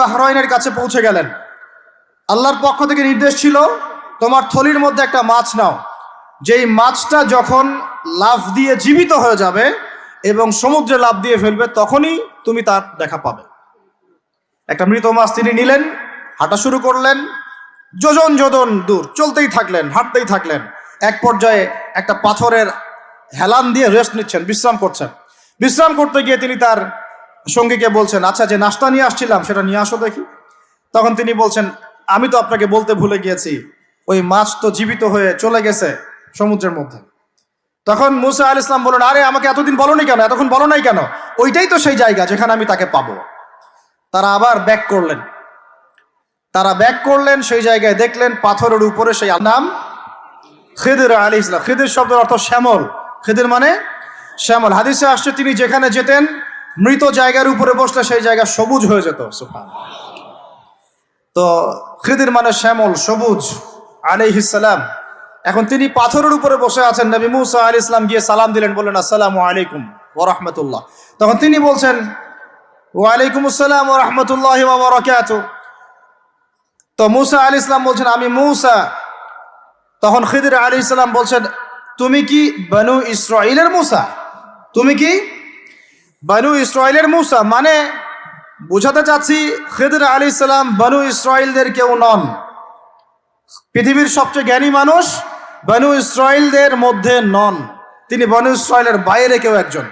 বাহরাইনের কাছে পৌঁছে গেলেন। আল্লাহর পক্ষ থেকে নির্দেশ ছিল, তোমার থলির মধ্যে একটা মাছ নাও, যেই মাছটা যখন লাফ দিয়ে জীবিত হয়ে যাবে এবং সমুদ্রে লাফ দিয়ে ফেলবে তখনই তুমি তার দেখা পাবে। একটা মৃত মাছ তিনি নিলেন, হাঁটা শুরু করলেন, যোজন যোজন দূর চলতেই থাকলেন, হাঁটতেই থাকলেন। এক পর্যায়ে একটা পাথরের হেলান দিয়ে রেস্ট নিচ্ছেন, বিশ্রাম করছেন। বিশ্রাম করতে গিয়ে তিনি তার সঙ্গীকে বলছেন, আচ্ছা যে নাস্তা নিয়ে আসছিলাম সেটা নিয়ে আসো দেখি। তখন তিনি বলছেন, আমি তো আপনাকে বলতে ভুলে গিয়েছি, ওই মাছ তো জীবিত হয়ে চলে গেছে সমুদ্রের মধ্যে। তখন মুসা আলাইহিস সালাম বললেন, আরে আমাকে এতদিন বলোনি কেন, এতক্ষণ বলো নাই কেন? ওইটাই তো সেই জায়গা যেখানে আমি তাকে পাবো। তারা আবার ব্যাক করলেন, সেই জায়গায় দেখলেন পাথরের উপরে সেই নাম খিদির আলাইহিস সালাম। খিদির শব্দের অর্থ শ্যামল, খিদির মানে শ্যামল। হাদিসে আসছে তিনি যেখানে যেতেন মৃত জায়গার উপরে বসলে সেই জায়গা সবুজ হয়ে যেত। সুবহানাল্লাহ। তো খিদির মানে শ্যামল, সবুজ আলাইহিস সালাম। এখন তিনি পাথরের উপরে বসে আছেন, নবী মুসা আলাইহিস সালাম গিয়ে সালাম দিলেন, বললেন আসসালামু আলাইকুম ওয়া রাহমাতুল্লাহ। তখন তিনি বলছেন, ওয়া আলাইকুম আসসালাম ওয়া রাহমাতুল্লাহি ওয়া বারাকাতুহু। তো মুসা আলাইহিস সালাম বলছেন, আমি মুসা। তখন খিদির আলাইহিস সালাম বলছেন, তুমি কি বনু ইসরাইলের মুসা? তুমি কি বনু ইসরাইলের মুসা? মানে বুঝাতে চাচ্ছি খিদির আলাইহিস সালাম বনু ইসরাইলদের কেউ নন। পৃথিবীর সবচেয়ে জ্ঞানী মানুষ বনু ইসরাইলদের মধ্যে নন, তিনি বনু ইসরাইলের বাইরে কেউ একজন।